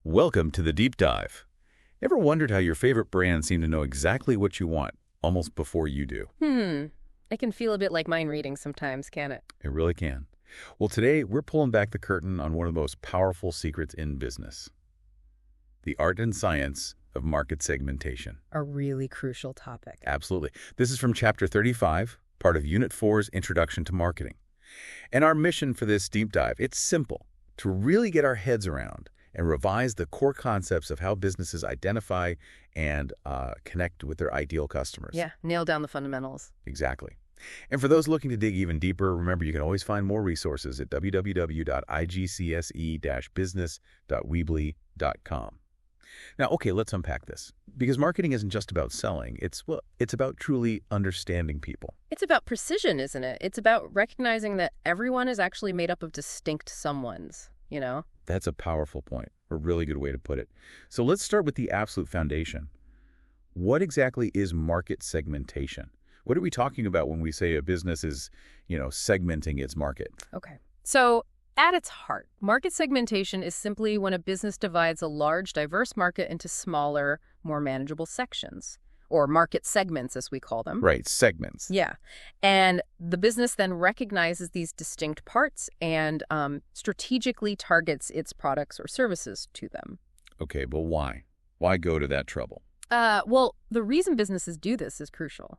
Welcome to the Deep Dive. Ever wondered how your favorite brands seem to know exactly what you want, almost before you do? It can feel a bit like mind reading sometimes, can it? It really can. Well, today we're pulling back the curtain on one of the most powerful secrets in business. The art and science of market segmentation. A really crucial topic. Absolutely. This is from Chapter 35, part of Unit 4's Introduction to Marketing. And our mission for this deep dive, it's simple, to really get our heads around and revise the core concepts of how businesses identify and connect with their ideal customers. Yeah, nail down the fundamentals. Exactly. And for those looking to dig even deeper, remember you can always find more resources at www.igcse-business.weebly.com. Now, okay, let's unpack this. Because marketing isn't just about selling. It's about truly understanding people. It's about precision, isn't it? It's about recognizing that everyone is actually made up of distinct someones, you know? That's a powerful point, a really good way to put it. So let's start with the absolute foundation. What exactly is market segmentation? What are we talking about when we say a business is, segmenting its market? Okay. So, at its heart, market segmentation is simply when a business divides a large, diverse market into smaller, more manageable sections, or market segments, as we call them. Right, segments. Yeah. And the business then recognizes these distinct parts and strategically targets its products or services to them. Okay, but why? Why go to that trouble? Well, the reason businesses do this is crucial.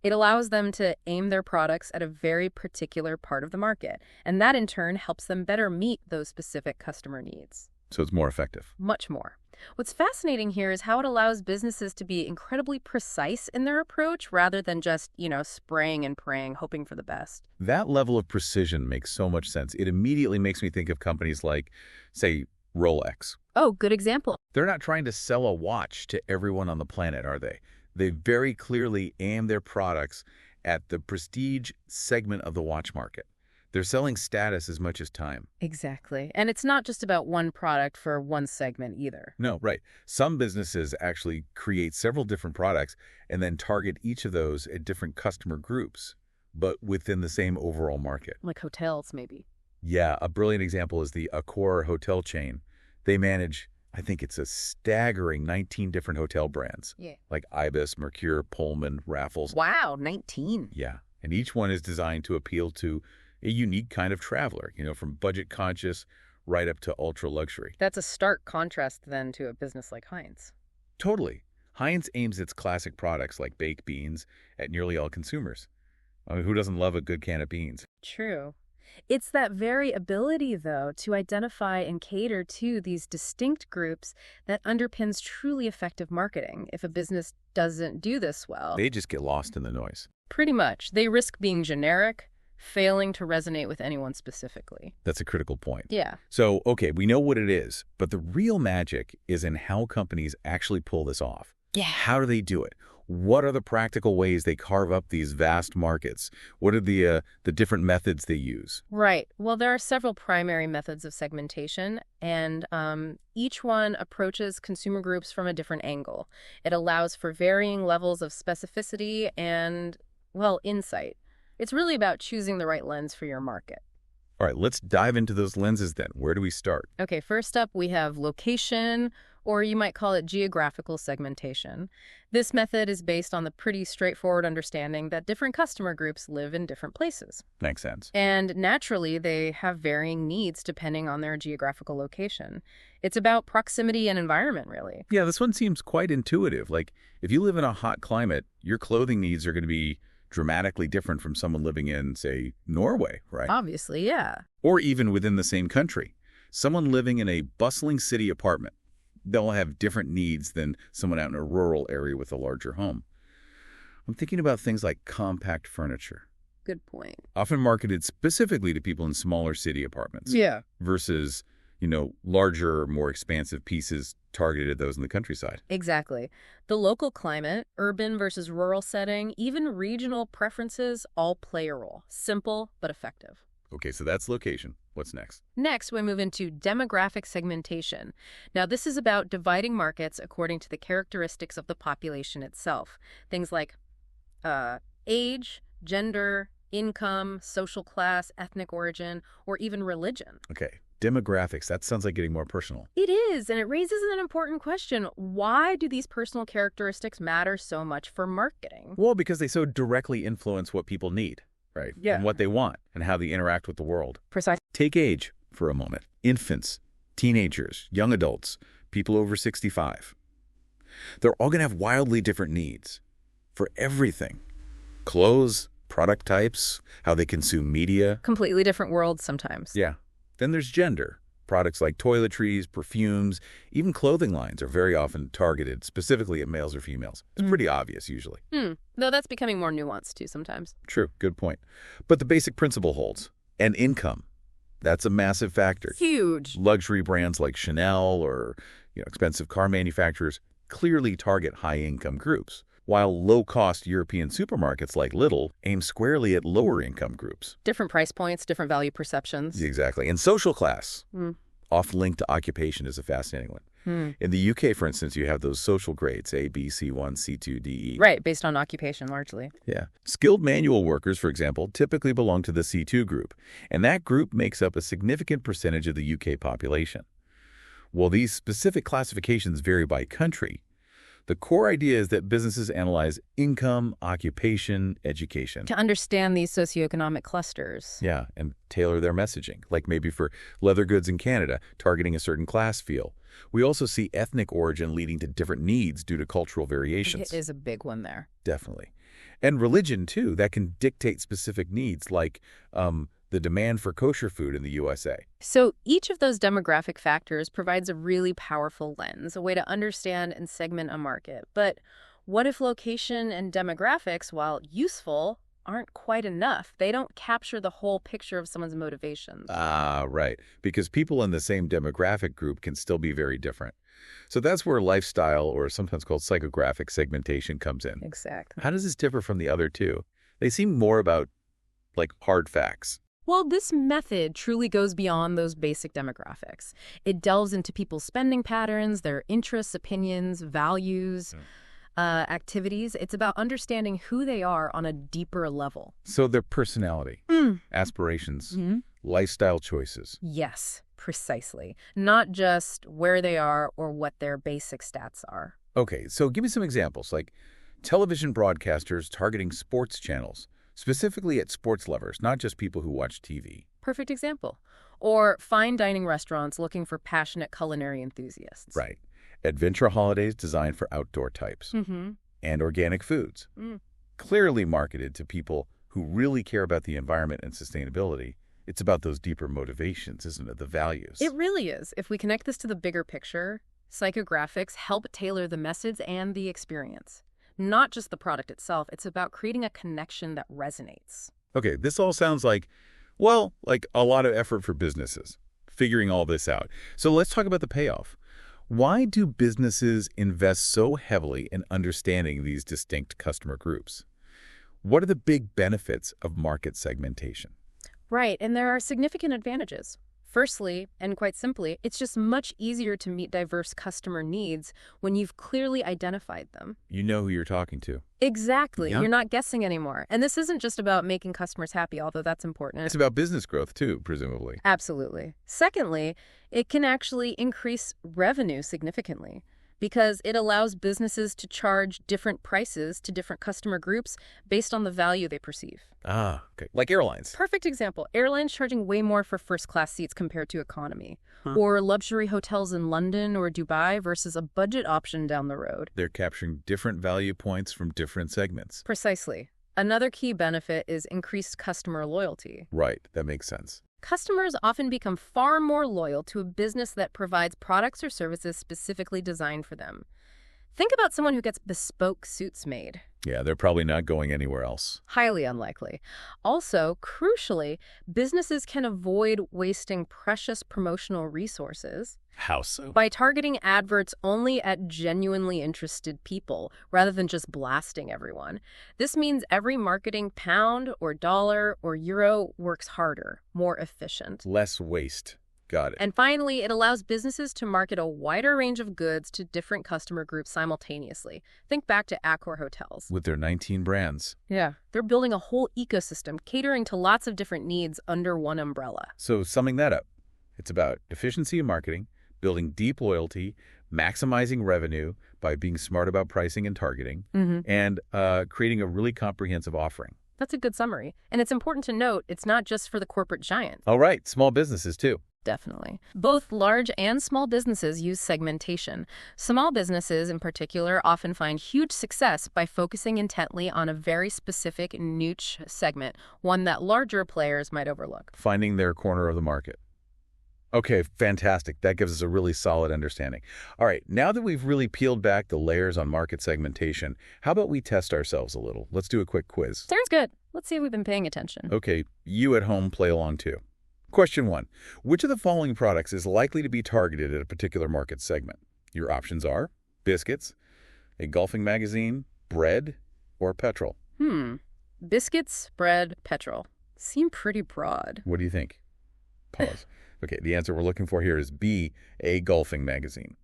It allows them to aim their products at a very particular part of the market, and that in turn helps them better meet those specific customer needs. So it's more effective. Much more. What's fascinating here is how it allows businesses to be incredibly precise in their approach rather than just, spraying and praying, hoping for the best. That level of precision makes so much sense. It immediately makes me think of companies like, say, Rolex. Oh, good example. They're not trying to sell a watch to everyone on the planet, are they? They very clearly aim their products at the prestige segment of the watch market. They're selling status as much as time. Exactly. And it's not just about one product for one segment either. No, right. Some businesses actually create several different products and then target each of those at different customer groups, but within the same overall market. Like hotels, maybe. Yeah, a brilliant example is the Accor hotel chain. They manage, I think it's a staggering 19 different hotel brands. Yeah. Like Ibis, Mercure, Pullman, Raffles. Wow, 19. Yeah, and each one is designed to appeal to a unique kind of traveler, from budget-conscious right up to ultra-luxury. That's a stark contrast, then, to a business like Heinz. Totally. Heinz aims its classic products like baked beans at nearly all consumers. I mean, who doesn't love a good can of beans? True. It's that very ability, though, to identify and cater to these distinct groups that underpins truly effective marketing. If a business doesn't do this well, They just get lost in the noise. pretty much, they risk being generic, failing to resonate with anyone specifically. That's a critical point. Yeah. So, okay, we know what it is, but the real magic is in how companies actually pull this off. Yeah. How do they do it? What are the practical ways they carve up these vast markets? What are the different methods they use? Right. Well, there are several primary methods of segmentation, and each one approaches consumer groups from a different angle. It allows for varying levels of specificity and, insight. It's really about choosing the right lens for your market. All right, let's dive into those lenses then. Where do we start? Okay, first up, we have location, or you might call it geographical segmentation. This method is based on the pretty straightforward understanding that different customer groups live in different places. Makes sense. And naturally, they have varying needs depending on their geographical location. It's about proximity and environment, really. Yeah, this one seems quite intuitive. Like, if you live in a hot climate, your clothing needs are going to be dramatically different from someone living in, say, Norway, right? Obviously, yeah. Or even within the same country. Someone living in a bustling city apartment, they'll have different needs than someone out in a rural area with a larger home. I'm thinking about things like compact furniture. Good point. Often marketed specifically to people in smaller city apartments. Yeah. Versus, larger, more expansive pieces targeted at those in the countryside. Exactly. The local climate, urban versus rural setting, even regional preferences all play a role. Simple but effective. Okay, so that's location. What's next? Next, we move into demographic segmentation. Now, this is about dividing markets according to the characteristics of the population itself. Things like age, gender, income, social class, ethnic origin, or even religion. Okay, demographics. That sounds like getting more personal. It is, and it raises an important question. Why do these personal characteristics matter so much for marketing? Well, because they so directly influence what people need, right? Yeah. And what they want and how they interact with the world. Precisely. Take age for a moment. Infants, teenagers, young adults, people over 65. They're all going to have wildly different needs for everything. Clothes, product types, how they consume media. Completely different worlds sometimes. Yeah. Then there's gender. Products like toiletries, perfumes, even clothing lines are very often targeted specifically at males or females. It's pretty obvious usually. Though that's becoming more nuanced too sometimes. True, good point. But the basic principle holds. And income. That's a massive factor. Huge. Luxury brands like Chanel or expensive car manufacturers clearly target high-income groups, while low-cost European supermarkets like Lidl aim squarely at lower-income groups. Different price points, different value perceptions. Exactly. And social class, often linked to occupation, is a fascinating one. In the UK, for instance, you have those social grades, A, B, C1, C2, D, E. Right, based on occupation largely. Yeah. Skilled manual workers, for example, typically belong to the C2 group, and that group makes up a significant percentage of the UK population. While these specific classifications vary by country, the core idea is that businesses analyze income, occupation, education. To understand these socioeconomic clusters. Yeah, and tailor their messaging, like maybe for leather goods in Canada, targeting a certain class feel. We also see ethnic origin leading to different needs due to cultural variations. It is a big one there. Definitely. And religion, too, that can dictate specific needs, like the demand for kosher food in the USA. So each of those demographic factors provides a really powerful lens, a way to understand and segment a market. But what if location and demographics, while useful, aren't quite enough? They don't capture the whole picture of someone's motivations. Ah, right. Because people in the same demographic group can still be very different. So that's where lifestyle, or sometimes called psychographic segmentation, comes in. Exactly. How does this differ from the other two? They seem more about, like, hard facts. Well, this method truly goes beyond those basic demographics. It delves into people's spending patterns, their interests, opinions, values, activities. It's about understanding who they are on a deeper level. So their personality, aspirations, lifestyle choices. Yes, precisely. Not just where they are or what their basic stats are. Okay, so give me some examples, like television broadcasters targeting sports channels, specifically at sports lovers, not just people who watch TV. Perfect example. Or fine dining restaurants looking for passionate culinary enthusiasts. Right. Adventure holidays designed for outdoor types. And organic foods. Clearly marketed to people who really care about the environment and sustainability. It's about those deeper motivations, isn't it? The values. It really is. If we connect this to the bigger picture, psychographics help tailor the message and the experience. Not just the product itself. It's about creating a connection that resonates. Okay, this all sounds like, well, like a lot of effort for businesses, figuring all this out. So let's talk about the payoff. Why do businesses invest so heavily in understanding these distinct customer groups? What are the big benefits of market segmentation? Right, and there are significant advantages. Firstly, and quite simply, it's just much easier to meet diverse customer needs when you've clearly identified them. You know who you're talking to. Exactly. Yeah. You're not guessing anymore. And this isn't just about making customers happy, although that's important. It's about business growth, too, presumably. Absolutely. Secondly, it can actually increase revenue significantly because it allows businesses to charge different prices to different customer groups based on the value they perceive. Ah, okay. Like airlines. Perfect example. Airlines charging way more for first-class seats compared to economy. Or luxury hotels in London or Dubai versus a budget option down the road. They're capturing different value points from different segments. Precisely. Another key benefit is increased customer loyalty. Right, that makes sense. Customers often become far more loyal to a business that provides products or services specifically designed for them. Think about someone who gets bespoke suits made. Yeah, they're probably not going anywhere else. Highly unlikely. Also, crucially, businesses can avoid wasting precious promotional resources How so? by targeting adverts only at genuinely interested people rather than just blasting everyone. This means every marketing pound or dollar or euro works harder, more efficient. Less waste. Got it. And finally, it allows businesses to market a wider range of goods to different customer groups simultaneously. Think back to Accor hotels. With their 19 brands. Yeah. They're building a whole ecosystem catering to lots of different needs under one umbrella. So summing that up, It's about efficiency in marketing, building deep loyalty, maximizing revenue by being smart about pricing and targeting, and creating a really comprehensive offering. That's a good summary. And it's important to note it's not just for the corporate giant. All right, small businesses too. Definitely. Both large and small businesses use segmentation. Small businesses, in particular, often find huge success by focusing intently on a very specific niche segment, one that larger players might overlook. Finding their corner of the market. Okay, fantastic. That gives us a really solid understanding. All right, now that we've really peeled back the layers on market segmentation, how about we test ourselves a little? Let's do a quick quiz. Sounds good. Let's see if we've been paying attention. Okay, you at home play along too. Question 1. Which of the following products is likely to be targeted at a particular market segment? Your options are biscuits, a golfing magazine, bread, or petrol. Biscuits, bread, petrol. Seem pretty broad. What do you think? Pause. Okay, the answer we're looking for here is B, a golfing magazine.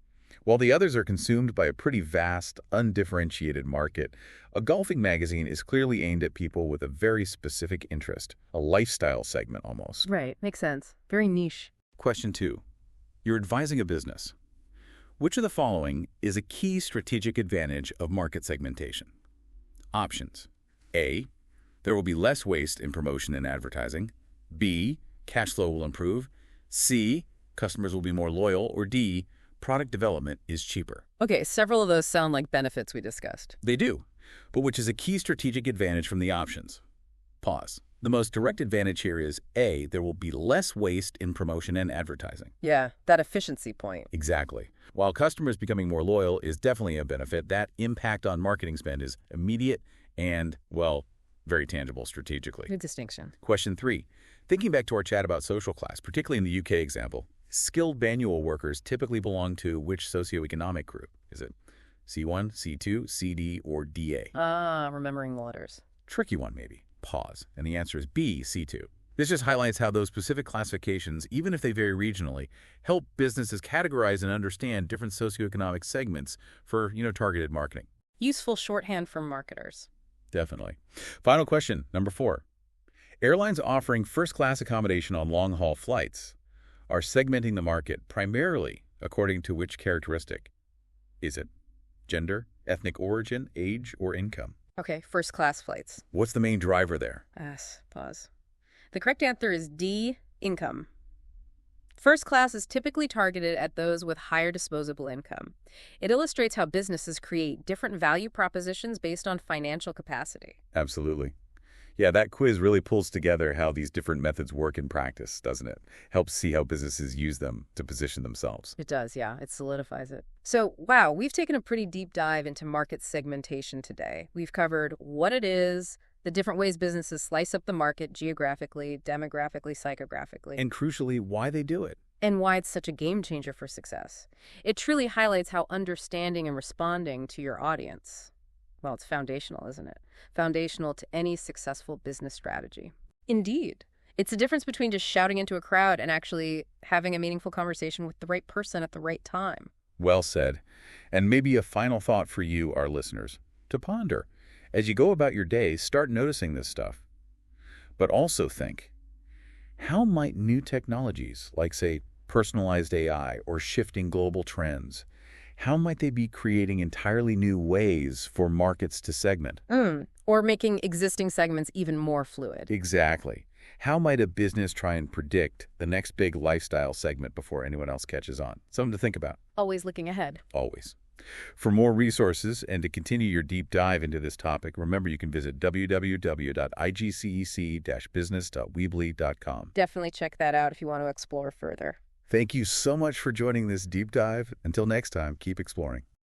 While the others are consumed by a pretty vast, undifferentiated market, a golfing magazine is clearly aimed at people with a very specific interest, a lifestyle segment almost. Right, makes sense. Very niche. Question 2. You're advising a business. Which of the following is a key strategic advantage of market segmentation? Options. A, there will be less waste in promotion and advertising. B, cash flow will improve. C, customers will be more loyal. Or D, product development is cheaper. Okay, several of those sound like benefits we discussed. They do, but which is a key strategic advantage from the options? Pause. The most direct advantage here is A, there will be less waste in promotion and advertising. Yeah, that efficiency point. Exactly. While customers becoming more loyal is definitely a benefit, that impact on marketing spend is immediate and, well, very tangible strategically. Good distinction. Question 3. Thinking back to our chat about social class, particularly in the UK example, skilled manual workers typically belong to which socioeconomic group? Is it C1, C2, CD, or DA? Remembering the letters. Tricky one, maybe. Pause. And the answer is B, C2. This just highlights how those specific classifications, even if they vary regionally, help businesses categorize and understand different socioeconomic segments for, targeted marketing. Useful shorthand for marketers. Definitely. Final question, number 4. Airlines offering first-class accommodation on long-haul flights are segmenting the market primarily according to which characteristic? Is it gender, ethnic origin, age, or income? Okay, first-class flights. What's the main driver there? Pause. The correct answer is D, income. First class is typically targeted at those with higher disposable income. It illustrates how businesses create different value propositions based on financial capacity. Absolutely. Yeah, that quiz really pulls together how these different methods work in practice, doesn't it? Helps see how businesses use them to position themselves. It does, yeah. It solidifies it. So, wow, we've taken a pretty deep dive into market segmentation today. We've covered what it is, the different ways businesses slice up the market geographically, demographically, psychographically. And crucially, why they do it. And why it's such a game changer for success. It truly highlights how understanding and responding to your audience, well, it's foundational, isn't it? Foundational to any successful business strategy. Indeed. It's the difference between just shouting into a crowd and actually having a meaningful conversation with the right person at the right time. Well said. And maybe a final thought for you, our listeners, to ponder. As you go about your day, start noticing this stuff. But also think, how might new technologies, like, say, personalized AI or shifting global trends, how might they be creating entirely new ways for markets to segment? Or making existing segments even more fluid. Exactly. How might a business try and predict the next big lifestyle segment before anyone else catches on? Something to think about. Always looking ahead. Always. For more resources and to continue your deep dive into this topic, remember you can visit www.igcec-business.weebly.com. Definitely check that out if you want to explore further. Thank you so much for joining this deep dive. Until next time, keep exploring.